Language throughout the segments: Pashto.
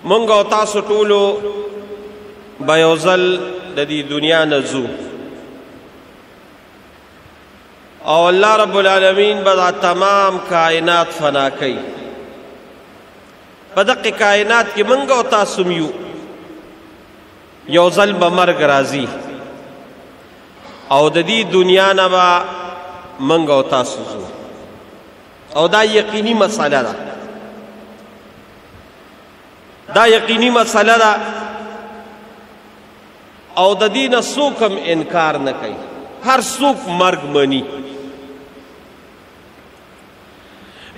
مونږ او تاسو ټولو به یو ځل د دې دنیا نه ځو او الله رب العالمین به دا تمام کائنات فنا کوي. په دغه کائنات کې مونږ او تاسو یو یو ځل به مرګ راځي او د دې دنیا نه به مونږ او تاسو ځو او دا یقیني مسله ده. دا یقیني مسله ده او د دې نه څوک هم انکار نه کوي. هر څوک مرګ مني.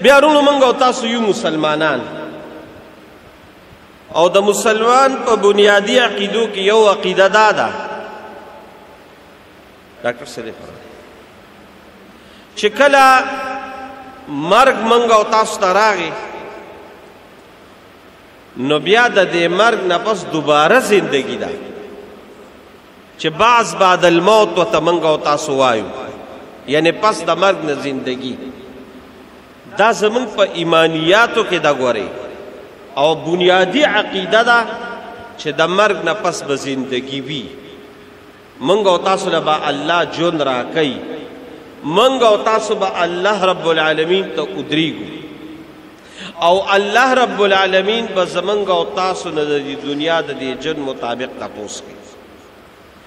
بیا وروڼو موږ او تاسو یو مسلمانان او د مسلمان په بنیادي عقیدو کې یو عقیده دا ده ډاکټر صدیق چې کله مرګ موږ او تاسو ته راغی نو بیا د دې مرګ نه پس دوباره زندگی ده چې بعد الموت ورته موږ او تاسو وایو، یعنی پس د مرګ نه زندگی. دا زمونږ په ایمانیاتو کې دا ګورئ او بنیادی عقیده ده چې د مرګ نه پس به زندگی وي. موږ او تاسو له به الله ژوند راکوي، موږ او تاسو به الله رب العالمین ته ودرېږو او الله رب العالمین به زمونږ او تاسو نه د دنیا د دې ژوند مطابق تپوس کوي.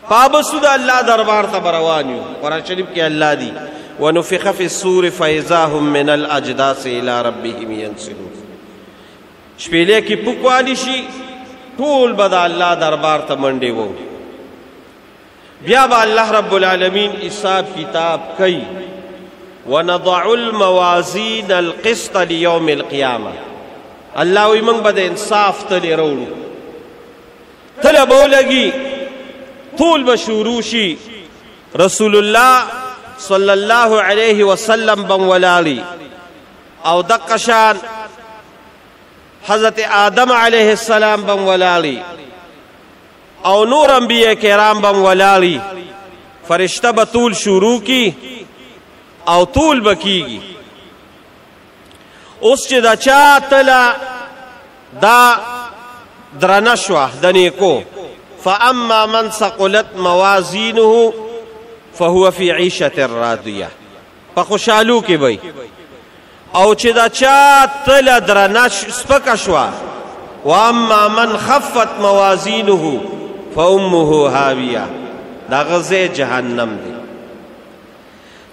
پابسو د الله دربار ته به روان یو. قرآن شریف کې الله دی ونفخ فی الصور فاذا هم من الاجداث الى ربهم ينسلون. شپېلې کې پوکوالی شي ټول به د الله دربار ته منډې وو. بیا به الله رب العالمین حساب کتاب کوي. ونضع الموازین القسط لیوم القیامه. الله وی موږ به د انصاف تلې راوړو. تله به ولګي طول به شروع شي. رسول الله صلی الله علیه وسلم بم ولاړي او دقه شان حضرت آدم علیه السلام بم ولاړي او نور انبیاء کرام بم ولاړي. فرشته به طول شروع کی او طول به کیږي. اوس چې دا چا تله دا درنه شوه د نیکو فاما من ثقلت موازینه فهو فی عیشة راضیه. په خوشحالو کې وی. او چې دا چا تله درنه سپکه شوه واما من خفت موازینه فامه هاویه. دا غزه جهنم دی.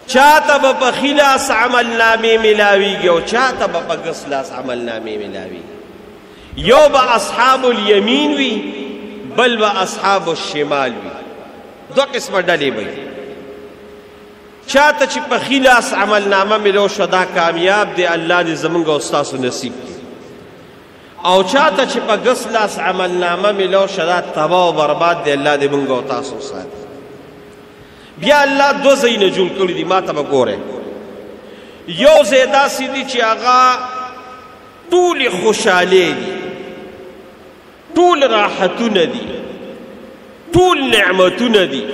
چاته به په ښي لاس عمل نامې ملاویږي او چاته به په ګس لاس عمل نامې ملاویږي. یو به اصحاب الیمین وي بل به اصحاب الشمال وي. دو قسمه ډلې به چاته چې په ښي لاس عمل نامه ملو شو دا کامیاب دی، الله دې زمونږ او ستاسو نصیب کړي. او چاته چې په ګس لاس عمل نامه ملو شو دا تباه و برباد دی، الله دې مونږ او تاسو ساتي. بیا الله دو ځایونه جوړ کړي دي. ما ته به ګورئ یو ځای داسې دي چې هغه ټولې خوشحالۍ دي، ټول راحتونه دي، ټول نعمتونه دي،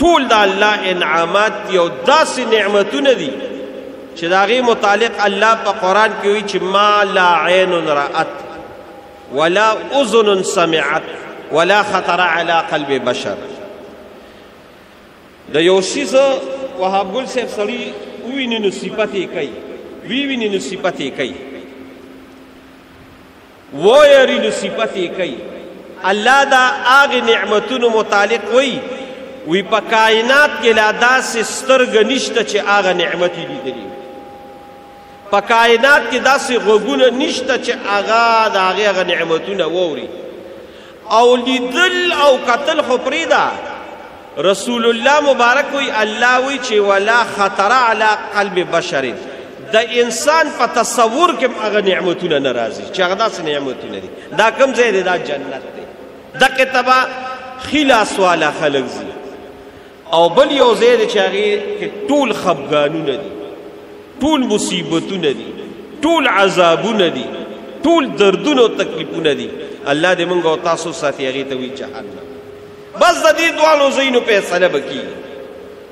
ټول د الله انعامات دي او داسې نعمتونه دي چې د هغې متعلق الله په قرآن کې وایي چې ما لا عین رأت ولا اذن سمعت ولا خطر على قلب بشر. د یو شي وهاب ګل صاحب سړي وویني نو صفت یې کوي، ویویني نو صفت یې کوي، ویری نو صفت یې کوي. الله دا هغې نعمتونو متعلق وی په کائنات کې لا داسې سترګه نشته چې هغه نعمت یې لیدلي. په کائنات کې داسې غوږونه نشته چې هغه د هغې نعمتونه واوري. او لیدل او کتل خو پرېږده، رسول الله مبارک وی الله وی چې ولا خطر علی قلب بشر. د انسان په تصور کې هغه نعمتونه نه راځي چې هغه داسې نعمتونه دي. دا کوم ځای دی؟ دا جنت دی. دقې ته به ښي لاس والا خلک ځي. او بل یو ځای دی چې هغې کې ټول خفګانونه دي، ټول مصیبتونه دي، ټول عذابونه دي، ټول دردونه او تکلیفونه دي. الله دې موږ او تاسو ساتي. هغې ته وایي جهنم. بس د دې دواړو ځایونو فیصله به کېږي.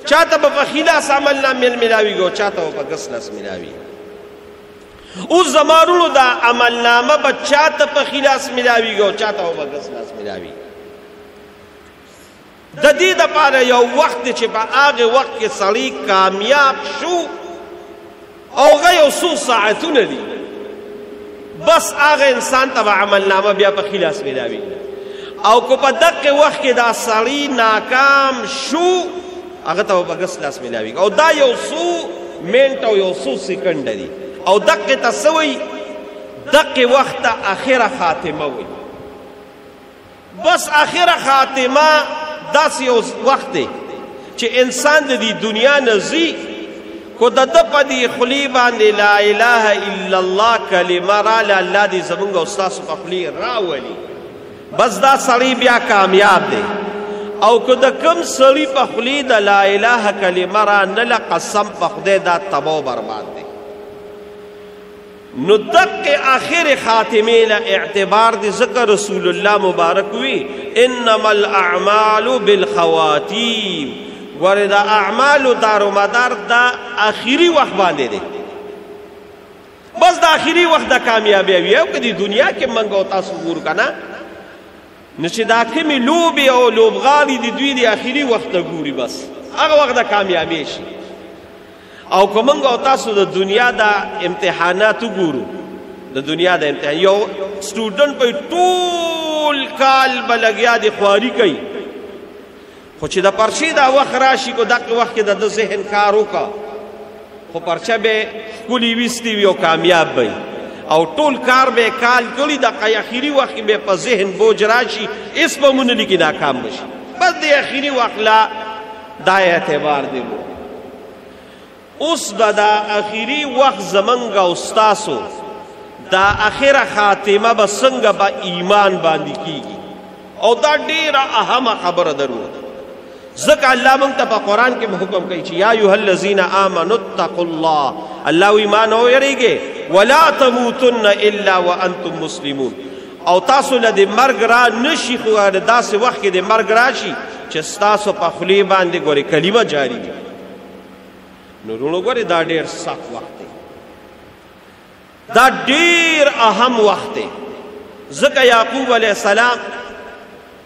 چاته به په ښي لاس عمل نامې ملاویږي او چاته به په ګس لاس ملاویږي. اوس زمانونو دا عملنامه به چاته په خلاص ملاویږي او چاته به بس لاس ملاویږي. د دې دپاره یو وخت دی چې په هغې وخت کې سړی کامیاب شو او هغه یو څو ساعتونه دي، بس هغه انسان ته به عملنامه بیا په خلاص ملاویږي. او که په دقې وخت کې دا سړی ناکام شو هغه ته به بس لاس ملاویږي. او دا یو څو منټ او یو څو سکنډه دي. او دقې ته څه وایي؟ دقې وخت ته اخره خاتمه وایي. بس اخره خاتمه داسې یو وخت دی چې انسان د دې دنیا نه ځي، خو د ده په دې خولې باندې لا اله الا الله کلمه راله، الله دې زمونږ او ستاسو په خولې راولي، بس دا سړی بیا کامیاب دی. او که د کم سړي په خولې د لا اله کلمه را نله، قسم په خدای دا تباه و برباد دی. نو دقې آخر خاتمې له اعتبار دی، ځکه رسول الله مبارک وی انما الاعمال بالخواتیم. ګورې د اعمالو دارومدار دا آخري وخت باندې دی، بس د آخري وخت د کامیابی وي. او که د دنیا کې موږ او تاسو ګورو که نه، نو چې دا کومې لوبې او لوبغاړي د دوی د آخري وخت ته ګوري، بس هغه وخت د کامیابی شي. او که موږ او تاسو د دنیا د امتحانات وګورو، د دنیا د امتحان یو سټوډنټ په ټول کال به لګیا دی خواري کوي، خو چې د پرچې دا وخت راشي، کو دغه وخت کې د ده ذهن کار وکړه، خو پرچه به ښکلې ویستې وي او کامیاب به او ټول کار به کال کړي، د اخري وخت کې به په ذهن بوج راشي، هېڅ به مونه لیکي ناکام به شي. بس د اخري وخت لا دا اعتبار دی. اوس به دا اخري وخت زمونږ او ستاسو دا اخره خاتمه به څنګه به ایمان باندې کیږي، او دا ډیره اهمه خبره درو. ځکه الله موږ ته په قرآن کې حکم کوي چې یا ایها الذین آمنوا اتقوا الله، الله وی ایمان ویریږئ، ولا تموتن الا وانتم مسلمون. او تاسو له د مرګ را نشي، خو داسې وخت کې د مرګ راشي چې ستاسو په خولې باندې ګورې کلمه جاري وي. نو وروڼو ګورې دا ډېر سخت وخت دی، دا ډېر اهم وخت دی. ځکه یعقوب علیه السلام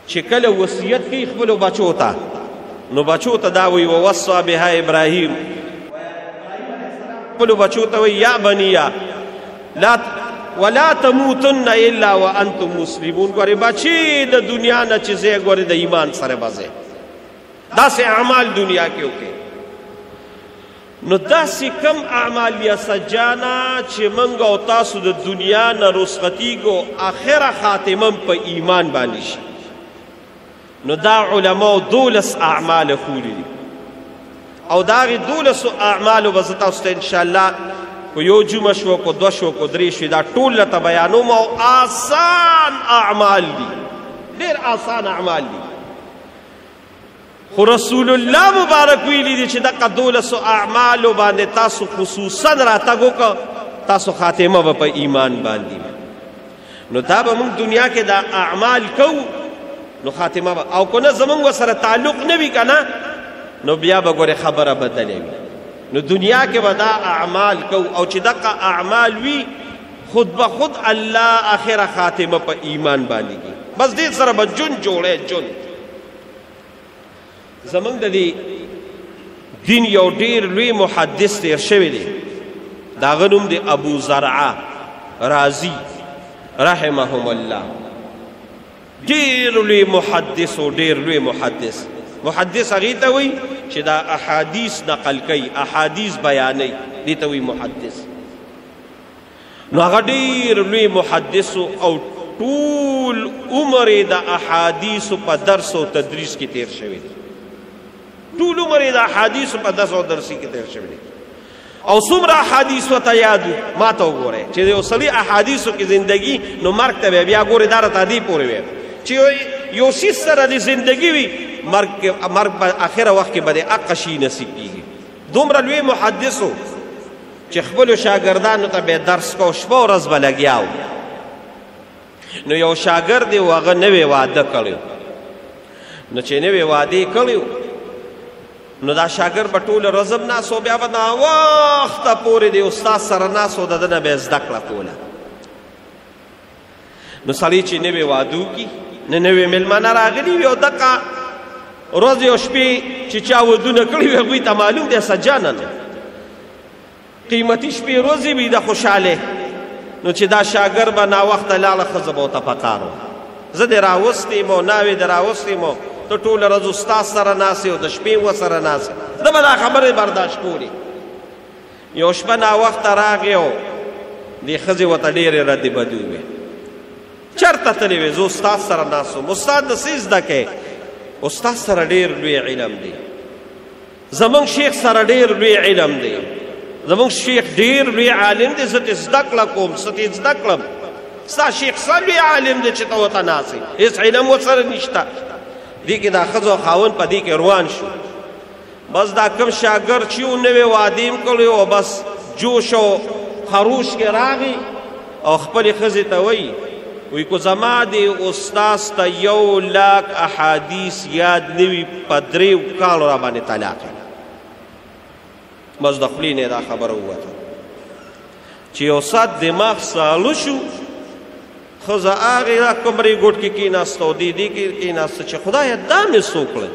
چې کله وصیت کوي خپلو بچو ته، نو بچو ته دا وی ووصى بها ابراهیم، خپلو بچو ته وی یا بنیه ولا تموتن الا وانتم مسلمون. ګورې بچی د دنیا نه چې ځې ګورې د ایمان سره به ځې، داسې اعمال دنیا کې وکړې. نو داسې کم اعمال یا سجانا چې موږ او تاسو د دنیا نه رخصتېږو، آخره خاتمه په ایمان باندې شي. نو دا علماو 12 اعمال ښولي دي، او د هغې 12 اعمالو به زه تاسو ته انشاءالله کو یو جمعه شوه، کو 2 شوه، کو 3 شوې، دا ټول درته بیانوم. او آسان اعمال دي، ډېر آسان اعمال دي، خو رسول الله مبارک ویلي دي چې دغه 12 اعمالو باندې تاسو خصوصا راتګ وکړه، تاسو خاتمه به په ایمان باندې. نو دا به موږ دنیا کې دا اعمال کوو، نو خاتمه به، او که نه زمونږ سره تعلق نه وي که نه، نو بیا به ګورې خبره بدلې وي. نو دنیا کې به دا اعمال کوو، او چې دغه اعمال وي خود به خود الله آخره خاتمه په ایمان باندې کی، بس دې سره به جون جوړی جون. زمونږ د دې دین یو ډېر لوی محدث تیر شوی دی، د هغه نوم دی ابو زرعه رازي رحمهم الله. ډېر لوی محدث او ډېر لوی محدث. محدث هغې ته وایي چې دا احادیث نقل کوي، احادیث بیانوي، دې ته وایي محدث. نو هغه ډېر لوی محدث او ټول عمر یې د احادیثو په درس او تدریس کې تیر شوی دی، ټول عمر یې د احادیثو په درس او درسي کې تیر شوی دی. او څومره احادیث ورته یاد وي، ما ته وګورئ چې یو سړي احادیثو کې زندګي، نو مرګ ته به بیا ګورې دا راته دې پورې وي چې یو څیز سره د زندګي وي، مرګ په آخره وخت کې به د هغه شي نصیب کېږي. دومره لوی محدث و چې خپلو شاګردانو ته به درس کو، شپه ورځ به لګیا و. نو یو شاګرد یې و، هغه نوې واده کړی، نو چې نوې واده یې کړی نو دا شاګرد به ټوله ورځ هم ناست و بیا به ناوخته پورې د استاد سره ناست و د ده نه به یې زده کړه کوله. نو سړی چې نوې واده وکړي نه نوې مېلمانه راغلي وي او دقه ورځې او شپې چې چا ودونه کړي وي هغوی ته معلوم دی سجانه نه قیمتي شپې ورځې وي د خوشحالۍ. نو چې دا شاګرد به ناوخته لاړه ښځه به ورته پکار وه زه دې راوستې یم او ناوې دې راوستې یم ته ټوله ورځ استاد سره ناست او د شپې ورسره ناست ده به دا خبرې برداشت کولې. یو شپه ناوخته راغی او دې ښځې ورته ډېرې ردې بدې ووې چېرته تللی وې زه استاد سره ناست وم. استاد د څه زده کوې؟ استاد سره ډېر لوی علم دی، زمونږ شیخ سره ډېر لوی علم دی، زمونږ شیخ ډېر لوی عالم دی، زه ترې زده کړه کوم څه ترې زده کړم. ستا شیخ څه لوی عالم دی چې ته ورته ناست یې هېڅ علم ورسره نشته. دې کې دا ښځه او خاوند په دې کې روان شو. بس دا کوم شاګرد چې و نوې واده یې کړی او بس جوش او خروش کې راغی او خپلې ښځې ته وایي وی کو زما د استاد ته 1,00,000 احادیث یاد نه وي په 3 کالو را باندې طلاق بس د خولې نه دا خبره ووته چې یو ساعت دماغ سالو شو. ښځه هغې کمرې ګوټ کې کېناسته او دې کې کېناسته چې خدایه دا مې څه وکړل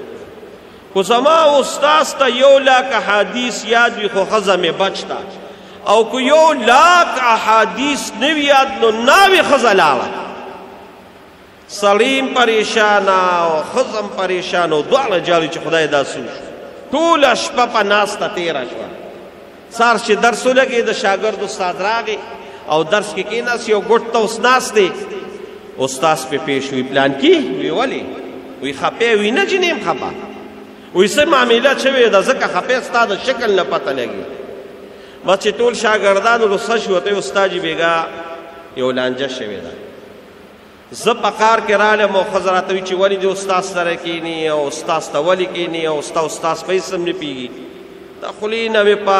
خو زما استاد ته 1,00,000 احادیث یاد وي خو ښځه مې بچ ده او که 1,00,000 احادیث نه وي یاد نو ناوې ښځه لاړه. سړی پریشانه او ښځه هم پریشانه او دواړه جالي چې خدای دا څه وشو. ټوله شپه په ناسته تېره شوه. سهار چې درس ولګېد د شاګرد استاد راغی او درس کې کېناست یو ګوټ ته اوس ناست دی. استاد پې پیش وي پلانکي وی ولې وی خپې وي نه جینې یم خپه وی څه معامله شوې ده ځکه خپې ستا د شکل نه پته لګي. بس چې ټول شاګردان رخصت شو ته استاد جي بیګا یو لانجه شوې ده. زه په کار کې رالم او ښځه راته وي چې ولې دې استاد سره کښېني او استاد ته ولې کښېني او ستا استاد په هېڅ هم نه پوهېږي. د خولې نه مې په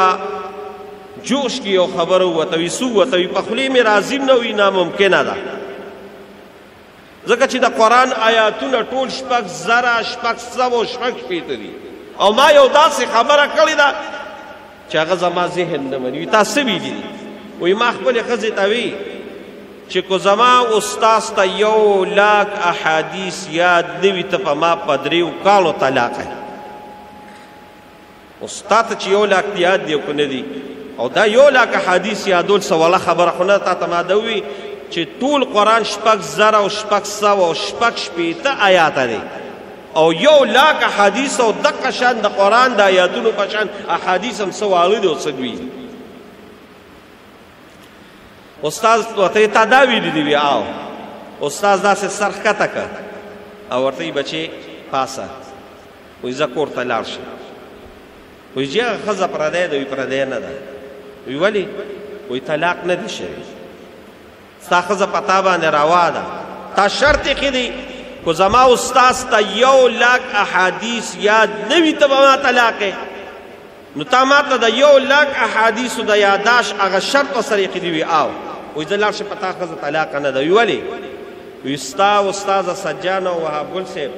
جوش کې یو خبره ووته وي څه ووته وي په خولې مې راضي نه وي ناممکنه ده ځکه چې د قرآن آیاتونه ټول 6,000 6,600 دي او ما یو داسې خبره کړې ده چې هغه زما ذهن نه مني. تا څه ویلي دي؟ وایي ما خپلې ښځې ته وی چې کو زما استاد ته 1,00,000 احادیث یاد نه وي ته په ما په 3 کالو طلاق یې. استاد ته چې 1,00,000 یاد دی او که نه دي او دا 1,00,000 احادیث یادول څه وړه خبره خو نه تا ته ما ده ووي چې ټول قرآن 6,680 آیاته دی او 1,00,000 احادیث او دقه شان د قرآن د آیاتونو په شان احادیث هم څه واړه دي او څه دوی. استاد ورته تا دا ویلي دي؟ وي او استاد داسې سر ښکته کړ او ورته یې بچې پاسه وایي زه کور ته لاړ شم. وایي چې هغه ښځه پردی ده؟ وایي پردی نه ده. وایي ولې؟ وایي طلاق نه دی شوی ستا ښځه په تا باندې روا ده تا شرط یې ښه دی خو زما استاد ته 1,00,000 احادیث یاد نه وي ته به ما طلاق نو تا ما ته د 1,00,000 احادیثو د یاداشت هغه شرط ورسره یې ښه دی. وي او وایي زه لاړ شم په تا ښځه طلاقه نه ده. وایي ولې؟ وایي ستا استاذه سجانه او وهاب ګل صاحب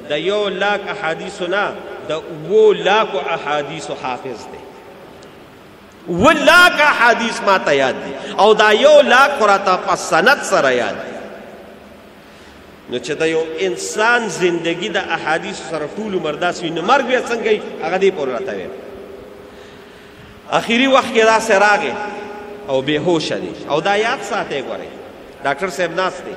د 1,00,000 احادیثو نه د 7,00,000 احادیثو حافظ دی. 7,00,000 احادیث ما ته یاد دي او دا 1,00,000 خو راته په سند سره یاد دي. نو چې د یو انسان زندگی د احادیثو سره ټول عمر داسې وي نو مرګ بیا څنګه وي هغه دې پورې راته ویم. اخري وخت کې داسې راغی او بېهوشه دی او دا یاد ساتئ ګورئ ډاکټر صاحب ناست دی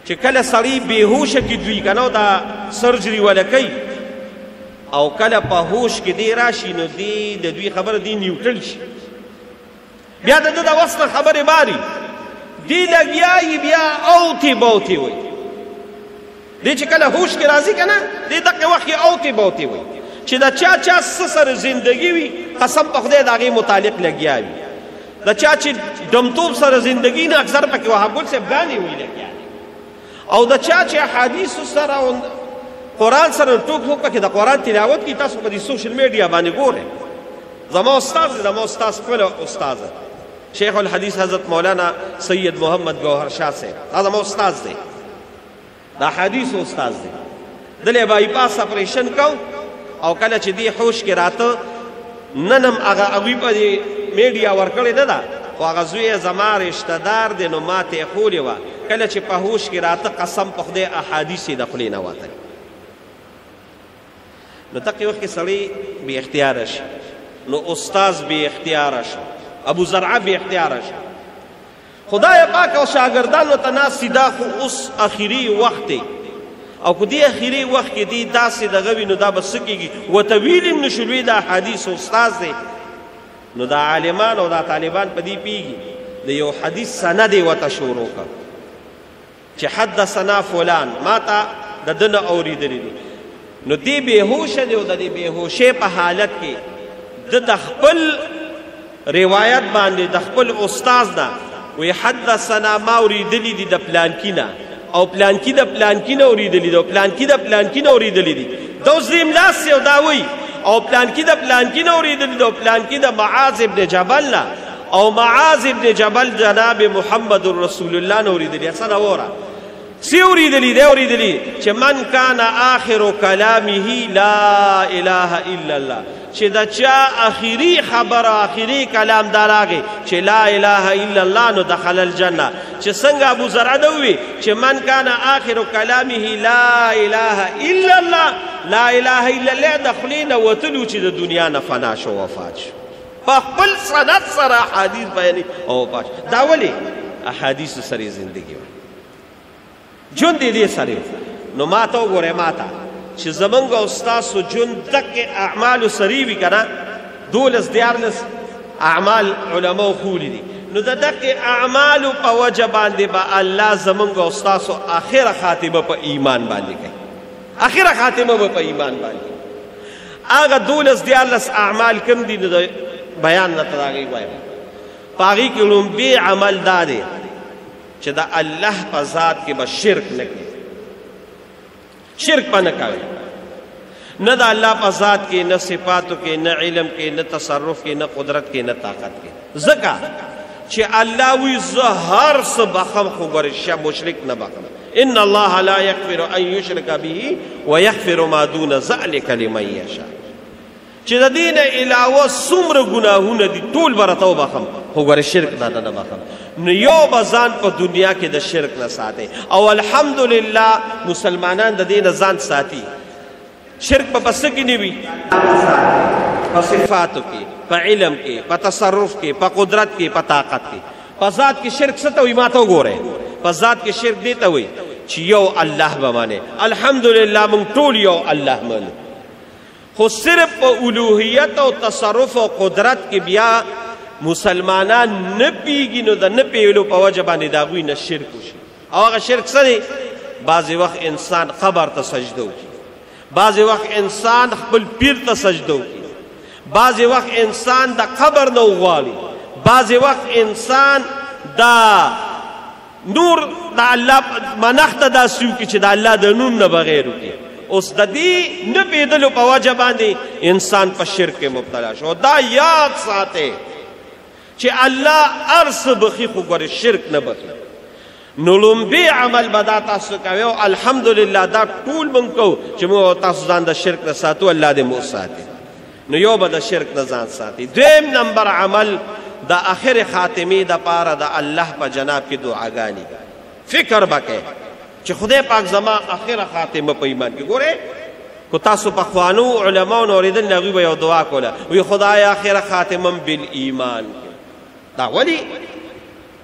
چې کله سړی بېهوشه کې دوی که نه دا سرجري وله کوي او کله په هوش کې دی راشي نو دی د دوی خبره دی نیوټرل شي بیا د ده د وس نه خبرې باري دی لګیا یي بیا اوتې بوتې وایي دی چې کله هوش کې راځي که نه دی دقې وخت کې اوتې بوتې وایي چې د چا چا څه سره زندګي وي قسم په خدای د هغې متعلق لګیا وي د چا چې دمتوب سره زندګي نه اکثر پکې وهاب ګل صاحب ګانې وي لګیا او د چا چې احادیثو سره قرآن سره ټوک ټوک پکې د قرآن تلاوت کی تاسو په دې سوشل میډیا باندې ګورئ. زما استاد دی زما استاد خپل استاد شیخ الحدیث حضرت مولانا سید محمد گوهر شاه صاحب دا زما استاد دی د حدیث استاد دی. دلې بایپاس اپریشن کو او کله چې دی هوش کې راته ننم هغه هغوی په میډیا ورکړې نه ده خو هغه زوی یې زما رشته دار دی نو ما ته یې ښولې وه کله چې په هوش کې راته قسم په خدای احادیث یې د خولې نه وتل نو دقې وخت کې سړی بې اختیاره شي نو استاز بې اختیاره شو ابو زرعه بې اختیاره شو خدای پاک او شاګردانو ته ناست دا خو اوس اخري وخت دی او که دې اخري وخت کې دې داسې دغه وي نو دا به څه کېږي ورته ویلي هم نشو لوی د احادیثو استاز دی نو دا عالمان او دا طالبان په دې پوهېږي د یو حدیث سند یې ورته شروع کړه چې حدثنا فلان ما ته د ده نه اورېدلی دي نو دې بېهوشه دی او د دې بېهوشۍ په حالت کې ده د خپل روایت باندې د خپل استاز نه وی حدثنا ما اورېدلي دي د پلانکي نه او پلانکی د پلانکی نه اورېدلي دي او پلانکی د پلانکی نه اورېدلي دي دا اوس درېیم لاس دی او دا وایي او پلانکی د پلانکی نه اورېدلي دي او پلانکی د معاذ ابن جبل نه او معاذ ابن جبل جناب محمد رسول الله نه اورېدلي اصله وره سی اورېدلي دی اورېدلي چې من کان آخر کلامه لا اله الا الله چې د چا اخري خبر اخري کلام دا راغی چې لا اله الا الله نو دخل الجنه چې څنګه ابو زرعه ده ووي چې من کان آخر کلامه لا اله الا الله لا اله الا الله د خولې نه وتلو چې د دنیا نه فنا شو وفات شو په خپل سند سره احادیث بیانوي او وفات شو دا ولې احادیثو سره یې زندګي وه ژوند یې دې سره نو ما ته وګورئ ما ته چې زمونږ او ستاسو ژوند دقې اعمالو سرې وي که نه 12 اعمال علماو ښولي دي نو د دقې اعمالو په وجه باندې به الله زمونږ او ستاسو آخره خاتمه په ایمان باندې کوي آخره خاتمه به په ایمان باندې هغه 12 اعمال کم دي نو د بیان نه تر هغې وایم په هغې کې لومبی عمل دا دی چې د الله په ذات کې به شرک نه کوي شرک په نه کوي نه د الله په ذات کې نه صفاتو کې نه علم کې نه تصرف کې نه قدرت کې نه طاقت کې ځکه چې الله وی زه هر څه بخم خو ګورې مشرک نه بخم ان الله لا یغفر ان یشرک به ویغفر ما دون ذلک لمن یشاء چې د دې نه علاوه څومره ګناهونه دي ټول به راته وبخم خو ګورې شرک نه نه بخم نو یو به ځان په دنیا کې د شرک نه ساتي او الحمدلله مسلمانان د دې نه ځان ساتي شرک په څه کې نه وي په صفاتو کې په علم کې په تصرف کې په قدرت کې په طاقت کې په ذات کې شرک څه ته وایي ما ته وګورئ په ذات کې شرک دې ته وایي چې یو الله به منې الحمدلله موږ ټول یو الله منو خو صرف په الوهیت او تصرف او قدرت کې بیا مسلمانان نه پیږي نو د نه پیولو په وجه باندې د هغوی نه شرک وشي او هغه شرک څه دی بعضې وخت انسان قبر ته سجده وکړي بعضې وخت انسان خپل پیر ته سجده وکړي بعضې وخت انسان د قبر نه وغواړي بعضې وخت انسان دا نور د الله منښت ته داسې وکړي چې د الله د نوم نه بغیر وکړي اوس د دې نه پوهېدلو په وجه باندې انسان په شرک کې مبتلا شو دا یاد ساتئ چې الله هر څه بخي خو ګورې شرک نه بخي نو لومبی عمل به دا تاسو کوئ او الحمدلله دا ټول موږ کوو چې موږ تاسو ځان د شرک نه ساتو الله دې مو ساتي نو یو به د شرک نه ځان ساتي دویم نمبر عمل د آخر خاتمې دپاره د الله په جناب کې دعاګانې فکر به کوئ چې خدای پاک زما آخره خاتمه په ایمان کې ګورئ کو تاسو پخوانو علماو نه اورېدل نه هغوی به یو دعا کوله وی خدای آخره خاتمه بالایمان دا ولی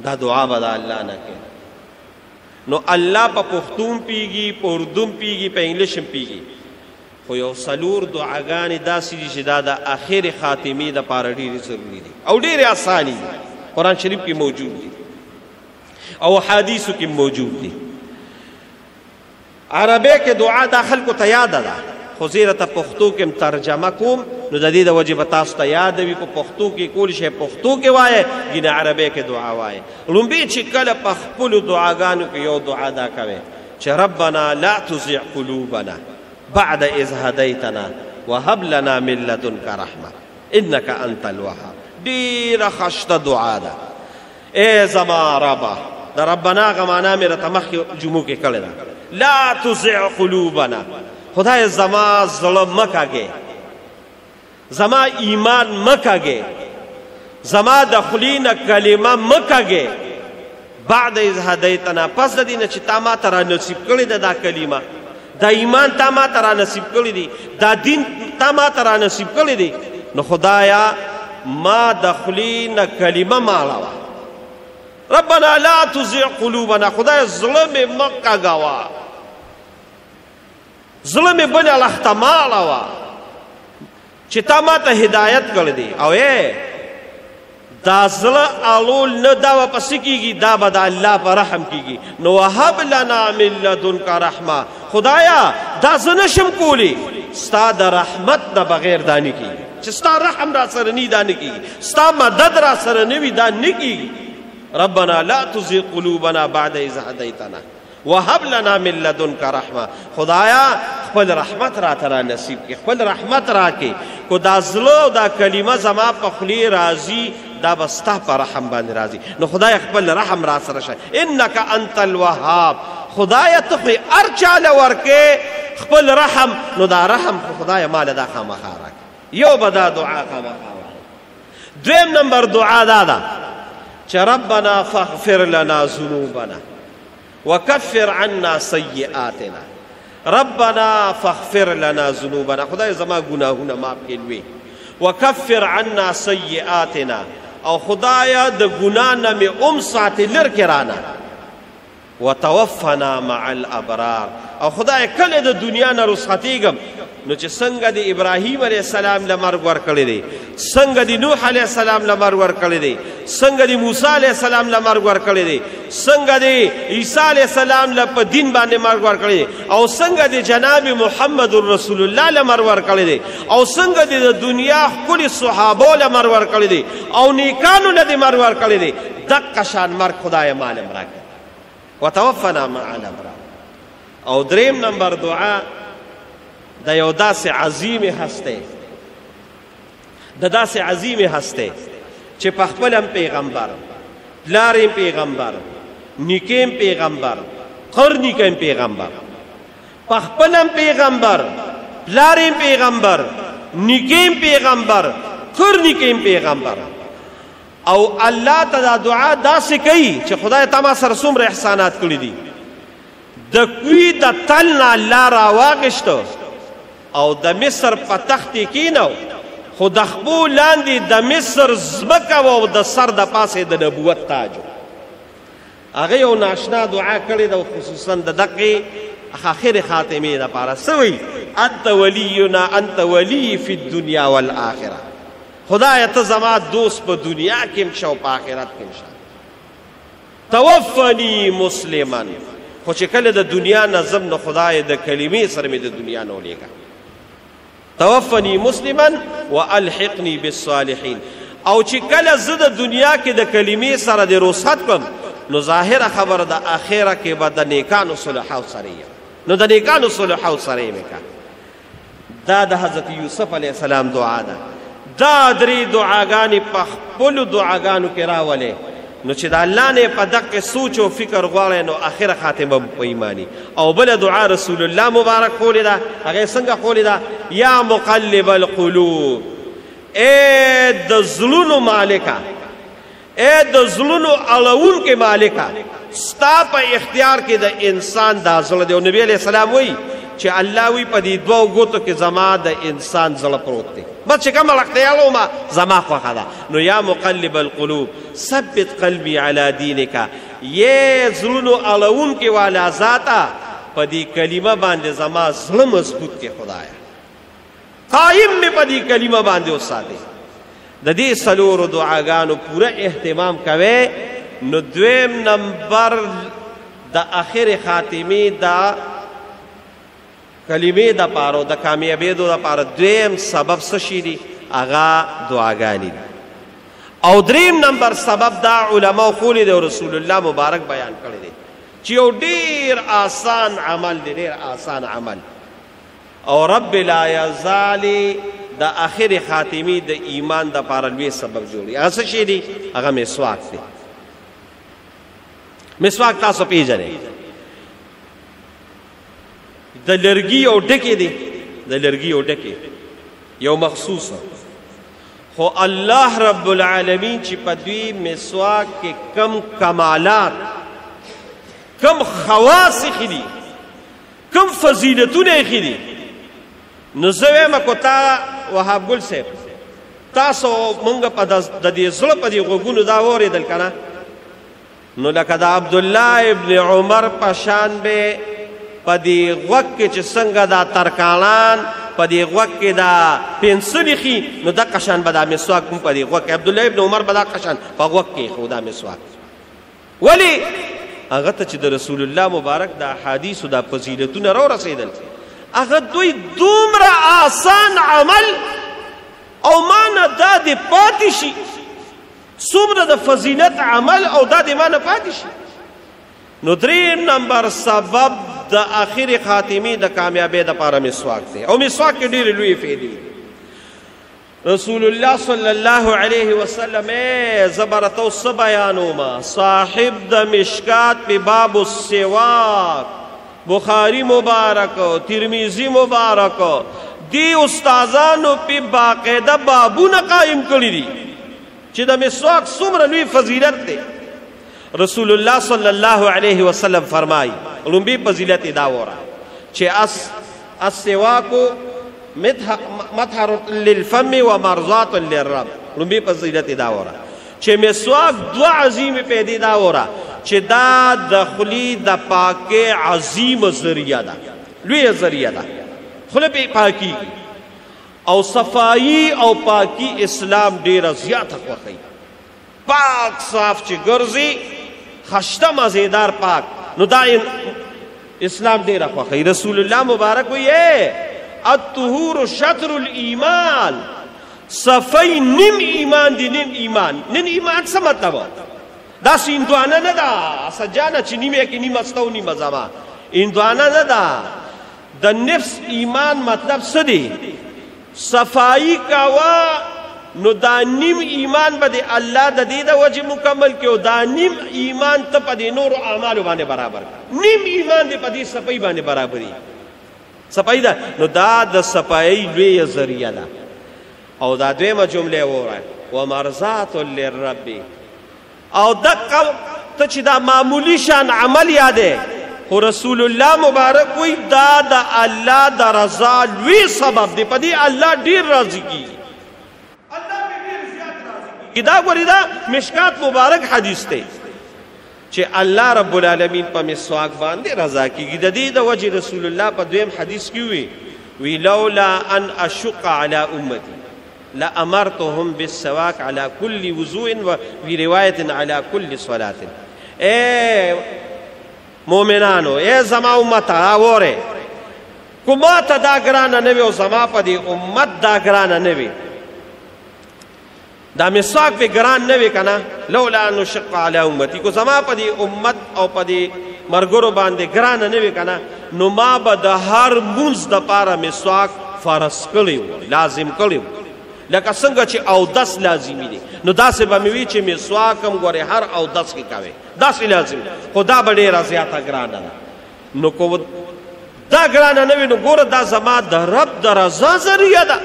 دا دعا به د الله نه کوي نو الله په پښتون پیږي په اردو پیږي په انګلیش پیږي خو یو څلور دعاګانې داسې دي چې دا د آخر خاتمې دپاره ډېرې ضروري دي او ډېرې اسانې دي قرآن شریف کې موجود دي او حدیثو کې موجود دي عربی کې دعا دا خلکو ته یاده ده خو زه یې راته پښتو کې ترجمه کوم نو د دې د وجې به تاسو ته یاده وي په پښتو کې کولی شئ پښتو کې وایه ګینه عربی کې دعا وایه لومبی چې کله په خپلو دعاګانو کې یو دعا دا کوئ چې ربنا لا تزغ قلوبنا بعد اذ هدیتنا وهب لنا من لدنک رحمه انک انت الوهاب ډېره ښه دعا ده ای زما ربه د ربنا هغه معنا مې راته مخکې جمعو کې کړې ده لا تزغ قلوبنا خدای زما زړه مه کاږې زما ایمان مکاږي، زما د خولې نه کلمه مکاږي بعد اذ هدیتنا، پس د دې نه چې تا ما ته را نصیب کړې ده دا کلمه، دا ایمان تا ما ته را نصیب کړی دی، دا دین تا ما ته را نصیب کړی دی، نو خدایا ما د خولې نه کلمه مه اړوه. ربنا لا تزغ قلوبنا، خدای زړه مې مه کږوه، زړه مې بلې اړخ ته مه اړوه چې تا ما ته هدایت کړی دی. او دا زړه اړول نه دا به پسې کېږي، دا به د الله په رحم کېږي. نو وهب لنا من لدنک رحمه، خدایا دا زه نشم کولی، ستا د رحمت نه بغیر دا نه کېږي، چې ستا رحم را سره نی دا نه کېږي، ستا مدد را سره نه وي دا نه کېږي. ربنا لا تزغ قلوبنا بعد اذ هدیتنا وهب لنا من لدنک رحمه، خدایا خپل رحمت را ته را نصیب کړي، خپل رحمت را کړي. کو دا زړه او دا کلمه زما په خولې راځي، دا به ستا په رحم باندې راځي. نو خدای خپل رحم را سره شه، انک انت الوهاب، خدای ته خو هر چاله ورکې خپل رحم، نو دا رحم خو خدای ماله دا خامخا راکړي. یو به دا دعا خامخا وایي. دویم نمبر دعا دا ده چې ربنا فاغفر لنا ذنوبنا وکفر عنا سیئاتنا، ربنا فاغفر لنا ذنوبنا، خدای زما ګناهونه معاف کړي لوی، وکفر عنا سیئاتنا، او خدایا د ګناه نه مې ساتې لرې کړې رانه، وتوفنا مع الابرار، او خدای کله د دنیا نه رخصتېږم نو چې څنګه د ابراهیم علیه السلام له مرګ ورکړی دی، څنګه د نوح علیه السلام له مرګ ورکړی دی، څنګه د موسی علیه السلام له مرګ ورکړی دی، څنګه د عیسی علیه السلام له په دین باندې مرګ ورکړی دی، او څنګه د جناب محمد رسول الله له مرګ ورکړی دی، او څنګه د دنیا ښکلي صحابو له مرګ ورکړی دی، او نیکانو له دې مرګ ورکړی دی، دقه شان مرګ خدای مالم راکړي. وتوفنا مع الابرار. او دریم نمبر دعا د یو داسې عظیم هسته، د داسې عظیم هسته چې په خپلم پیغمبر، پلاریم پیغمبر، نیکیم پیغمبر، قرنیکیم پیغمبر، په خپلم پیغمبر، پلاریم پیغمبر، نیکیم پیغمبر، قرنیکیم پیغمبر، او الله ته دا دعا داسې کوي چې خدای تا ما سره څومره احسانات کړي دي. د کوی د تل نه الله راواغېشته او د مصر په تخت کې کینو، خو د خپو لاندې د مصر ځمکه او د سر د پاسې د نبوت تاج. هغه یو ناشنا دعا کړې ده، خصوصا د دقې آخر خاتمې دپاره. څه وایي؟ انت ولینا انت ولی فی الدنیا والآخره، خدای ته زما دوست په دنیا کې هم شه او په آخرت کې هم شه. توفنی مسلما، خو چې کله د دنیا نه ځم نو خدای د کلمې سره مې د دنیا نه ولیږه. توفنی مسلما والحقنی بالصالحین، او چې کله زه د دنیا کې د کلمې سره د رخصت کړم نو ظاهره خبره د آخره کې به د نیکانو صلحو سره یم، نو د نیکانو صلحو سره یې مې کا. دا د حضرت یوسف علیه السلام دعا ده. دا درې دعاګانې په خپلو دعاګانو کې راولې، نو چې د الله نه په دقه سوچ او فکر غواړئ نو آخره خاتمه په ایمانی. او بله دعا رسول الله مبارک خولی ده، هغې څنګه خولی ده؟ یا مقلب القلوب، ای د زړونو مالکه، ای د زړونو اړونکې مالکه، ستا په اختیار کې د انسان دا زړه دی. او نبی علیه السلام وایي چې الله وی په دې دوو ګوتو کې زما د انسان زړه پروت دی، بس چې کومه اختیار وما زما خوښه ده. نو یا مقلب القلوب ثبت قلبي على دینک، یې زړونو اړونکې والا ذاته په دې کلمه باندې زما زړه مضبوط کې خدایا، قایم مې په دې کلمه باندې وساتې. د دې څلورو دعاګانو پوره اهتمام کوئ. نو دویم نمبر د آخر خاتمې دا کلمې د پاره د کامیابېدو دپاره دویم سبب څه شي دي؟ هغه دعاګانې دي. او دریم نمبر سبب دا علماء خولی دی او رسول الله مبارک بیان کړی دی چې یو ډېر آسان عمل دی، ډېر آسان عمل، او رب لا یزال د آخر خاتمې د ایمان دپاره لوی سبب جوړي. هغه څه شي دي؟ هغه مسواک دی. مسواک تاسو پیژنئ، د لرګي او ډکې دی، د لرګي او ډکې یو مخصوصه خو الله رب العالمین چې په دوی مسواک کې کم کمالات کم خواص ایښي دي کم فضیلتونه ایښي دي نو زه وایم کو تا وهاب ګل صاحب تاسو مونږ په د دې زړه په دې غوږونو دا واورېدل که نه نو لکه د عبدالله ابن عمر په شان به په دې غوږ کې چې څنګه دا ترکاڼان په دې غوږ کې دا پنسل ایښي نو دقه شان به دا مسواک هم په دې غوږ کې عبدالله ابن عمر به دقه شان په غوږ کې ایښو دا مسواک ولې هغه ته چې د رسول الله مبارک د احادیثو دا فضیلتونه راورسېدل هغه دوی دومره آسان عمل او مانه دا دې پاتې شي څومره د فضیلت عمل او دا دې مانه پاتې شي نو دریم نمبر سبب د آخر خاتمی د کامیابی دپاره مسواک دی او مسواک کې ډېرې لویې فایدې رسول الله صلی الله علیه وسلم زه به راته اوس څه بیانومه صاحب د مشکات په باب السواک بخاری مبارک ترمیزی مبارک دی استادانو په باقاعده بابونه قائم کړي دي چې د مسواک څومره لوی فضیلت دی رسول الله صلی الله علیه وسلم فرمایي لومبي فضیلت دا وره چې السواک مطهر للفم و مرضات للرب لومبي فضیلت دا وره چې مسواک دوه عظیمې پیدې دا وره چې دا د خولې د پاکۍ عظیمه ذریعه ده لویه ذریعه ده خوله پې پاکیږي او صفایي او پاکی اسلام ډېره زیاته خوښوي پاک صاف چې ګرځي خشته مزیدار پاک نو دا اسلام ډېره خوښوي رسول الله مبارک وایي الطهور شطر الایمان صفی نیم ایمان دی نیم ایمان نیم ایمان څه مطلب داسې هندوانه نه ده سجانه چې نیمه کې نیمه سته او نیمه زما هندوانه نه ده د نفس ایمان مطلب څه دی صفایی کاوه نو دا نیم ایمان به د الله د دې د وجې مکمل کړي او دا نیم ایمان ته په دې نورو اعمالو باندې برابر نیم ایمان دې په دې صفایي باندې برابري صفایي ده نو دا د صفایي لویه ذریعه ده او دا دویمه جمله ووایه ومرضات للرب او دقه ته چې دا معمولی شان عمل یاده خو رسول الله مبارک وی دا د الله د رضا لوی سبب دی په دې الله ډیر راضي کیږي الله ډیر زیات راضي کیږي دا ګورې دا مشکات مبارک حدیث دی چې الله رب العالمین په مسواک باندې رضا کیږي د دې د وجه رسول الله په دویم حدیث کې وی لولا ان اشق على امتي لامرتهم بالسواك على كل وضوء وفي روايه على كل صلاه اے مومنانو اے زما امت اوره کومه ته دا ګرانه نه وي او زما په دې امت دا ګرانه نه وي دا مسواک په ګران نه وي کنه لولا ان شق على امتي کو زما په دې امت او په دې مرګرو باندې ګرانه نه وي کنه نو ما به د هر منځ د پاره مسواک فرض کړی لازم کړی لکه څنګه چې اودس لازمي دي نو داسې به مې وي چې مسواک هم ګورې هر اودس کې کوې داسې لازم خو دا به ډېره زیاته ګرانه ده نو کو دا ګرانه نه وي نو ګوره دا زما د رب د رضا ذریعه ده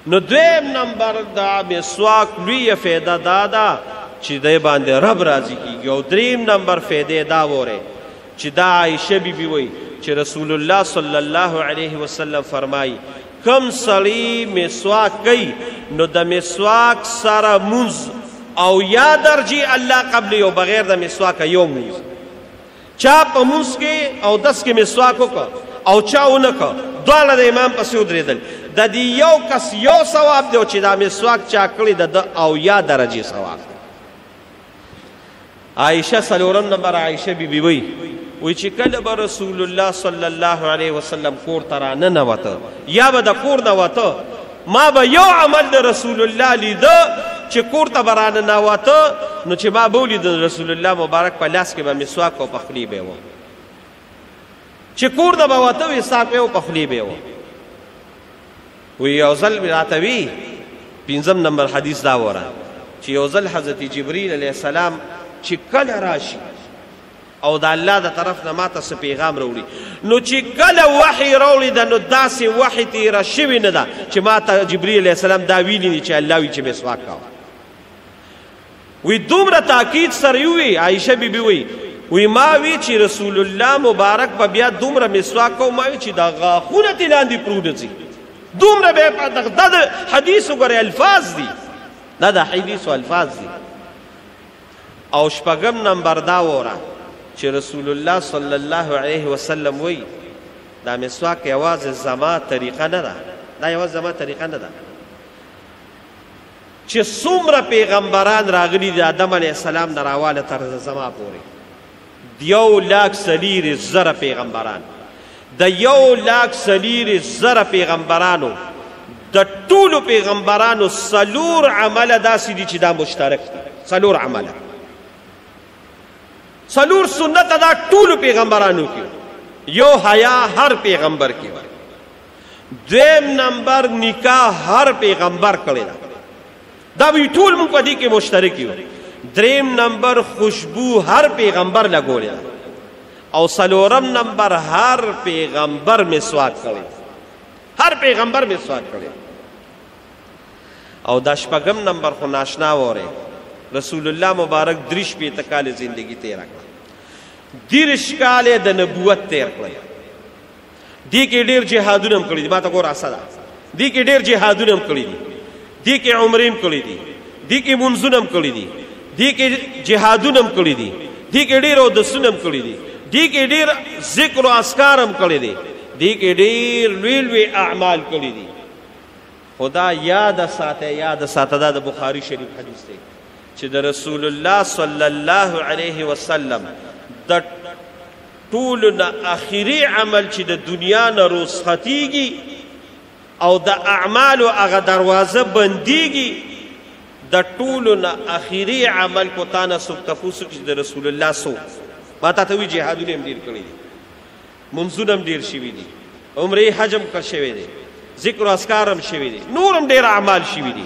نو دویم نمبر دا مسواک لویه فایده دا ده چې دی باندې رب راضي کېږي او دریم نمبر فایدې دا وره چې دا عایشه بیبي وایي چې رسول الله صلی الله علیه وسلم فرمایي کم سړی مسواک کوي نو د مسواک سره مونځ او یا درجی الله قبلی او بغیر د مسواک یو مونځ چا په مونځ کې او دس کې مسواک وکړه او چا ونه کړه دواړه د امام پسې ودرېدل د دې یو کس یو ثواب دی او چې دا مسواک چا کړی د او یا درجې ثواب عایشه څلورم نمبر عایشه بیبي وی چې کله به رسول الله صلی الله علیه وسلم کور ته راننوته یا به د کور نه وته ما به یو عمل د رسول الله لیده چې کور ته به راننوته نو چې ما به ولید رسول الله مبارک په لاس کې به مسواک او په خولې به و چې کور ته به وته وي ساک او په خولې به و وی یو ځل راته وی پنځم نمبر حدیث دا وره چې یو ځل حضرت جبریل علیه السلام چې کله راشي او د الله د طرف نه ماته څه پیغام راوړي. نو چې کله وحی راوړي ده نو داسې وحی تېره شوې نه ده چې ما ته جبریل علیه السلام دا ویلي دي چې الله وي چې مسواک کوه. وی دومره تاکید سره وی عایشه بیبي وی ما وی چې رسول الله مبارک به بیا دومره مسواک کوو، ما وی چې دا غاښونه ترې لاندې پرونه ځي دومره به دا د حدیث وګورئ الفاظ دي، دا د حدیثو الفاظ دي. او شپږم نمبر دا وره چې رسول الله صلی الله علیه وسلم وی دا مسواک یوازې زما طریقه نه ده، دا یوازې زما طریقه نه ده چې څومره پیغمبران راغلي د آدم علیه السلام نه راواله تر زما پورې، 1,40,000 پیغمبران، د 1,40,000 پیغمبرانو د ټولو پیغمبرانو 4 عمله داسې دي چې دا مشترک دي، 4 عمله، 4 سنت دا ټولو پیغمبرانو کې، یو حیا هر پیغمبر کې، 2 نمبر نکاح هر پیغمبر کړی ده، دا وی ټول مونږ په دې کې مشترک یو. 3 نمبر خوشبو هر پیغمبر لګولې ده، او 4 نمبر هر پیغمبر مسواک کړی، هر پیغمبر مسواک کړی. او دا شپږم نمبر خو ناشنا وره رسول الله مبارک 3 کاله زندگی تیر کړه، 30 کاله د نبوت تیر کړه. دې کې ډېر جهادونه هم کړي دي، ما ته ګوره اسه ده، دې کې ډېر جهادونه هم کړي دي، دې کې عمرې هم کړي دي، دې کې منځونه هم کړي دي، دې کې جهادونه هم کړي دي، دې کې ډېر اودسونه هم کړي دي، دې کې ډېر ذکر او اذکار هم کړي دي، دې کې ډېر لوی لوی اعمال کړي دي. خدا یاد ساته دا د بخاری شریف حدیث دی چې د رسول الله صلی الله علیه وسلم د ټولو نه اخري عمل چې د دنیا نه رخصتېږي او د اعمالو هغه دروازه بندېږي، د ټولو نه اخري عمل کو تا نه څوک تپوس وکړي چې د رسول الله څو، ما تا ته وایي جهادونه هم ډېر کړي دي، منځونه هم ډېر شوي دي، عمرې حج هم شوی دی، ذکر و اذکار هم شوي دي، نور هم ډېر اعمال شوي دي.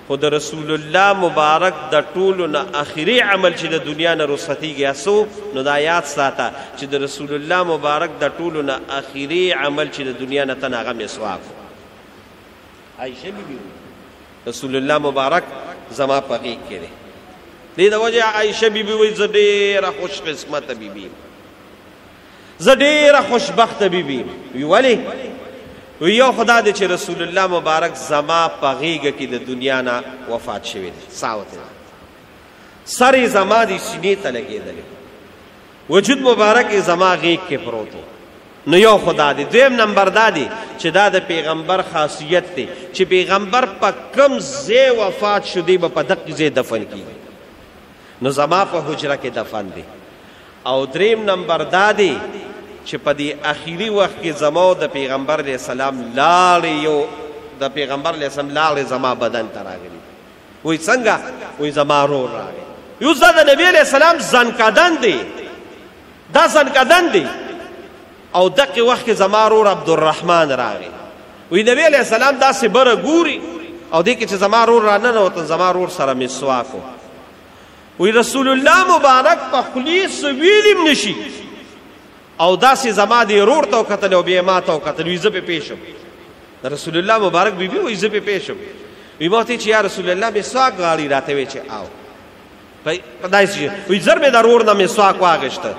خو د رسول الله مبارک د ټولو نه اخري عمل چې د دنیا نه رخصتېږي اسو، نو دا یاد ساته چې د رسول الله مبارک د ټولو نه اخري عمل چې د دنیا نه تن هغه مسواک. عایشه بیبي رسول الله مبارک زما په غېږ کې دی، دې د وجې عایشه بیبي وایي زه ډېره خوش قسمته بیبي یم، زه ډېره خوشبخته بیبي یم. ولې؟ یو خدا دی چې رسول الله مبارک زما په غېږه کې د دنیا نه وفات شوی دی، ساوت سر یې زما د سینې ته لګېدلی، وجود مبارک یې زما غېږ کې پروت و. نو یو خدا دی. 2 نمبر دا دی چې دا د پیغمبر خاصیت دی چې پیغمبر په کم ځای وفات شو دی به په دقې ځای دفن کېږي، نو زما په حجره کې دفن دی. او 3 نمبر دا دی چې په دې اخیری وخت کې زما د پیغمبر علیه السلام لاړې یو د پیغمبر علیه السلام لاړې زما بدن ته راغلي. وایي څنګه؟ وایي زما رور راغی. یو دا د نبي علیه السلام زنکدن دی، دا زنکدن دی. او دقې وخت کې زما رور عبدالرحمن راغی. وایي نبي علیه السلام داسې بره ګوري او دې کې چې زما رور راننوته، زما رور سره مسواک و. وایي رسول الله مبارک په خولې څه ویلي هم نشي، او داسې زما دې رور ته وکتل او بیا ما ته وکتل. وایي زه پې پوه شم، رسول الله مبارک بیبي وایي زه پې پوه شم. وایي ما ورته چې یا رسول الله مسواک غواړي، راته وایي چې آو په داسې وایي زر مې د رور نه مسواک واخېسته.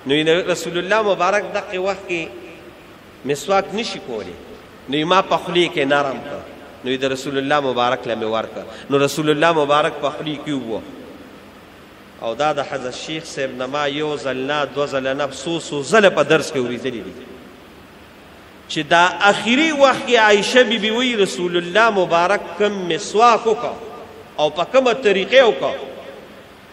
نو رسول الله مبارک دقې وخت کې مسواک نشي کولی، نو ما په خولې کې نرم کړ، نو د رسول الله مبارک له مې ورکړه. نو رسول الله مبارک په خولې کې ووه. او دا د حضرت شیخ صاحب نه ما 1 ځل نه 2 ځله نه څو ځله په درس کې اورېدلي دي چې دا اخري وخت کې عایشه بیبي وایي رسول الله مبارک کم مسواک وکړه او په کومه طریقې وکړه.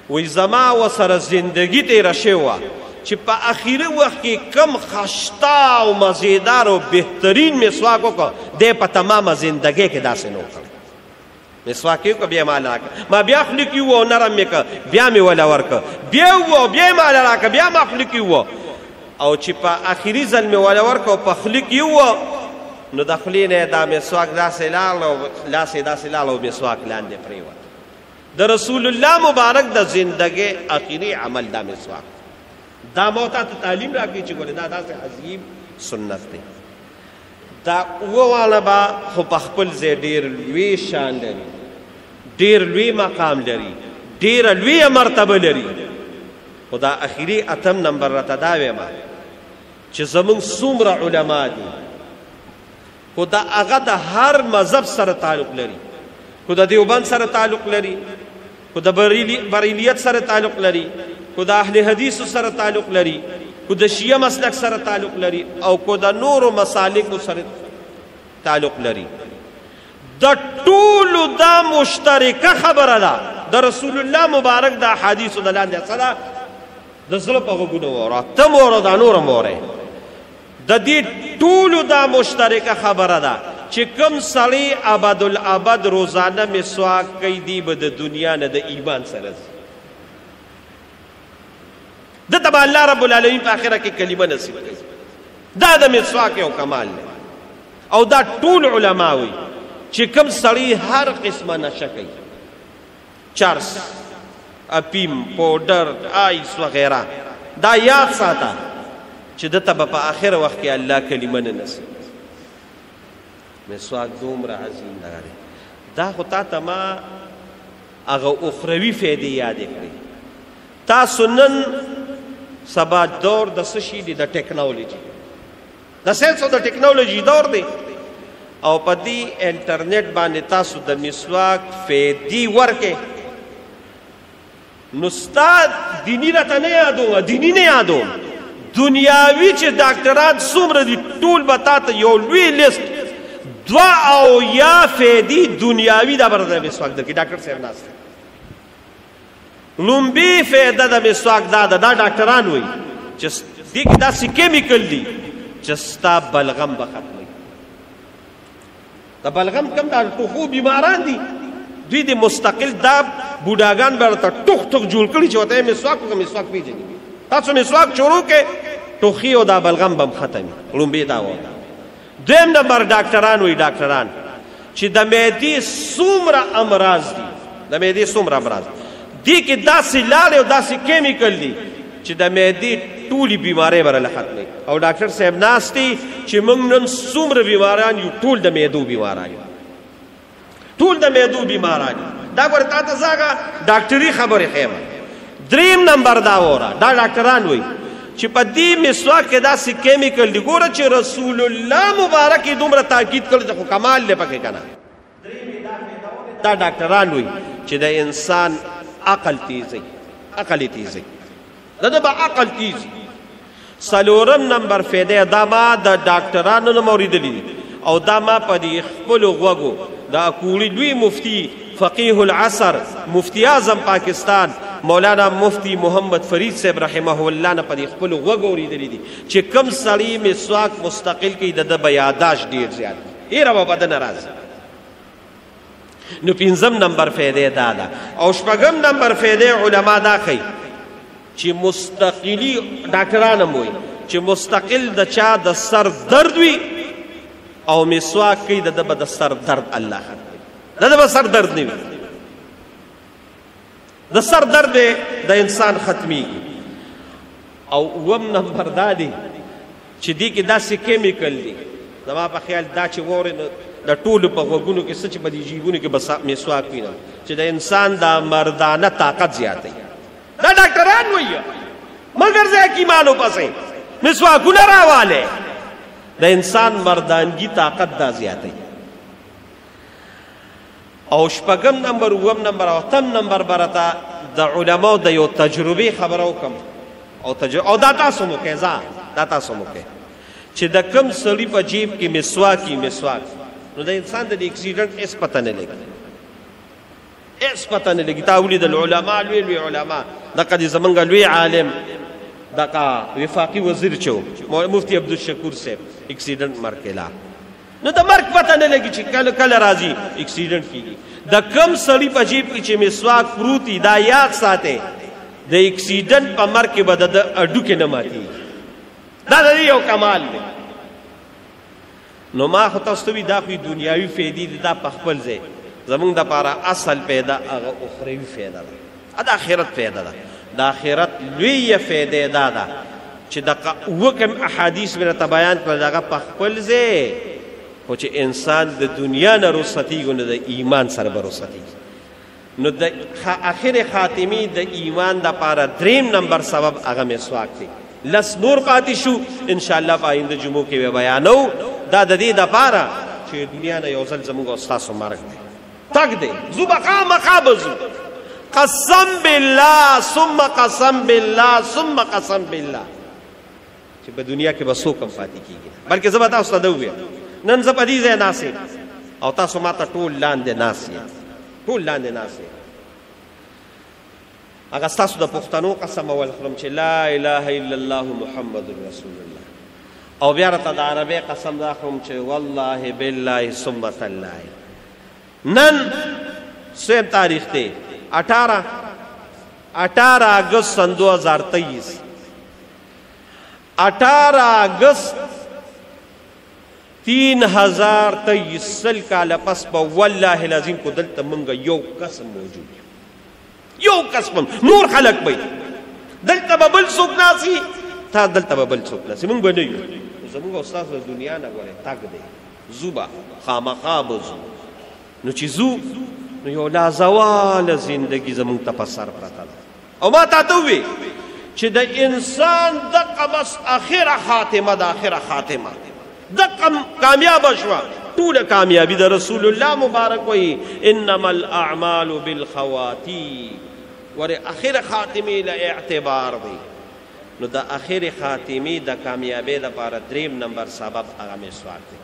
وایي زما ورسره زندګي تېره شوې وه چې په اخري وخت کې کم خشته او مزیدار او بهترین مسواک وکړه، دی په تمامه زندګۍ کې داسې نه وکړه. مسواک یې وکړه، بیا ماله راکړه، ما بیا خوله کې ووه او نرم یې کړه، بیا مې وله ورکړه، بیا ووه بیا یې ماله راکړه، بیا ما خوله کې ووه. او چې په اخري ځل مې وله ورکړه او په خوله کې ووه، نو د خولې نه یې دا مسواک داسې لاړ او لاس یې داسې لاړ او مسواک لاندې پرېوت. د رسول الله مبارک د زندګۍ اخري عمل دا مسواک. دا موتا ته تعلیم راکړي چې ګوره دا داسې عظیم سنت دی. دا اوه واړه به خو په خپل ځای ډېر لوی شان لري، ډېر لوی مقام لري، ډېره لویه مرتبه لري. خو دا اخري اتم نمبر راته دا ویمه چې زمونږ څومره علما دي، خو دا هغه د هر مذهب سره تعلق لري، خو د دیوبند سره تعلق لري، خو د بریلیت سره تعلق لري، خو د اهل حدیثو سره تعلق لري، خو د شیعه مسلک سره تعلق لري، او خو د نورو مسالکو سره تعلق لري. د ټولو دا مشترکه خبره ده د رسول الله مبارک د احادیثو د لاندې څه ده د زړه په غوږونو واوره، ته م واوره دا نور م واورئ. د دې ټولو دا مشترکه خبره ده چې کوم سړی ابدالابد روزانه مسواک کوي دی به د دنیا نه د ایمان سره ځي، دته به الله رب العالمین په آخره کې کلمه نصیب کوي. دا د مسواک یو کمال دی. او دا ټول علما وایي چې کوم سړی هر قسمه نشه کوي، چرس، اپیم، پوډر، آیس وغیره، دا یاد ساته چې دته به په آخر وخت کې الله کلمه نه نصیب. مسواک دومره عظیم دی. دا خو تا ته ما هغه اخروي فایدې یادې کړې. تاسو نن سبا دور د څه شي دی؟ د ټیکنالوژي، د ساینس او د ټیکنالوژي دور دی. او په دې انټرنیټ باندې تاسو د مسواک فایدې ورکې، نو ستا دیني راته نه یادوم، دیني نه یادوم، دنیاوي چې ډاکټران څومره دي ټول به تا ته یو لوی لیست 2 او یا فایدې دنیاوي دا به د مسواک درکړي. ډاکټر صاحب ناست لومبي فایده د مسواک دا ده، دا ډاکټران وایي چې دې کې داسې کیمیکل دي چې ستا بلغم به ختموي. د بلغم کم دا ټوخو بیماران دي، دوی د مستقل دا بوډاګان به ورته ټوخ ټوخ جوړ کړي چې ورته یې مسواک وکړه، مسواک پېژني. تاسو مسواک شروع کړئ، ټوخي او دا بلغم به هم ختمي. لومبي دا وایي. دویم نمبر ډاکټران وایي، ډاکټران چې د معدې څومره امراض دي، د معدې څومره امراض دي کې داسې لارې او داسې کیمیکل دي چې د معدې ټولې بیمارۍ به راله ختموي. او ډاکټر صاحب ناست دي چې موږ نن څومره بیماران یو، ټول د معدو بیماران یو، ټول د معدو بیماران یو. دا ګوره تا ته زه هغه ډاکټري خبرې ښیم. دریم نمبر دا وره، دا ډاکټران وایي چې په دې مسواک کې داسې کیمیکل دي. ګوره چې رسول الله مبارک یې دومره تاکید کړی خو کمال دی پکې که نه. دا ډاکټران وایي چې د انسان عقل تیزوي، عقل یې تیزوي، د ده به عقل تیزي. څلورم نمبر فایده دا ما د ډاکټرانو نه اورېدلي دي، او دا ما په دې خپلو غوږو د اکوړي لوی مفتي فقیه العصر مفتی اعظم پاکستان مولانا مفتی محمد فرید صاحب رحمه الله نه په دې خپلو غوږو اورېدلي دي چې کوم سړی مسواک مستقل کوي د ده به یاداشت ډېر زیات ایره به په ده نه راځي. نو پنځم نمبر فایده دا ده. او شپږم نمبر فایده علما دا ښیي چې مستقلی ډاکټران هم وایي چې مستقل د چا د سر درد وي او مسواک کوي د ده به د سر درد الله ختموي، د ده به سر درد نه وي، د سر درد د انسان ختمیږي. او اووم نمبر دا دی چې دې کې داسې کیمیکل دي، زما په خیال دا چې واورې نو د ټولو په غوږونو کې څه چې په دې جیبونو کې به مسواک وي چې د انسان دا مردانه طاقت زیاتوي. دا ډاکټران وایي مګر زه حکیمانو پسې مسواکونه راواله، د انسان مردانګي طاقت دا زیاتوي. او شپږم نمبر، اووم نمبر او اتم نمبر برته د علماو د یو تجربې خبره وکړم او دا تاسو مو کوئ، دا تاسو مو کوئ چې د کوم سړي په جیب کې مسواک نو د انسان د اکسیډنټ هېڅ پته نه لګي، هېڅ پته نه لګي. تا ولیدل علما، لوی لوی علما، دغه دې زمونږ لوی عالم دغه وفاقي وزیر چې و مفتی عبدالشکور صاحب اکسیډنټ مر کېلا، نو د مرګ پته نه لګي چې کله کله راځي اکسیډنټ کېږي. د کوم سړي په جیب کې چې مسواک پروت وي دا یاد ساتئ د اکسیډنټ په مرګ کې به د هډوکې نه ماتېږي. دا د دې یو کمال دی. نو ما خو تاسو ته وي دا خو دنیاوي فایدې دي، دا په خپل ځای. زمونږ دپاره اصل پیدا هغه اخروي فایده ده، دا آخرت فایده ده. د آخرت لویه فایده دا ده چې دغه اووه کم احادیث مې راته بیان کړل دغه په خپل ځای خو چې انسان د دنیا نه رخصتېږي نو د ایمان سره به رخصتېږي نو د آخر خاتمي د ایمان دپاره دریم نمبر سبب هغه مسواک دی لس نور پاتې شو انشاءالله په آینده جمعو کې به بیانو دا د دې دپاره چې دنیا نه یو ځل زموږ او ستاسو مرګ دی تګ دی زو به خامخا به ځو قسم بالله ثم قسم بالله ثم قسم بالله چې په دنیا کې به څوک هم پاتې کېږي بلکې زه به تاسو ته ده ووایم نن زه په دې ځای ناست یم او تاسو ما ته ټول لاندې ناست یې ټول لاندې ناست یې هغه ستاسو د پښتنو قسم اول خورم چې لا اله الا الله محمد رسول الله او بیا راته د عربۍ قسم دا خورم چې والله بالله ثم تالله نن سویم تاریخ دی 18 اگست سن 2023 18 اگست 3023 سل کاله پس به والله العظیم کو دلته مونږ یو قسم موجود یو قسم نور خلق به دلته به بل څوک ناسي تا دلته به بل څوک ناسي مونږ به نه یو زمونږ استاد د دنیا نه غواړي تاک دی زوبا خامخا به زو نو چې زو نو یو لازواله زندگی زمونږ ته په سر پرته ده او ما تا ته ووې چې د انسان دقه بس اخره خاتمه د اخره خاتمه دقه کامیابه شوه ټوله کامیابي د رسول الله مبارک وایي انما الاعمال بالخواتیم ورې اخره خاتمې له اعتبار دی نو د اخر خاتمې د کامیابۍ دپاره دریم نمبر سبب هغه مسواک دی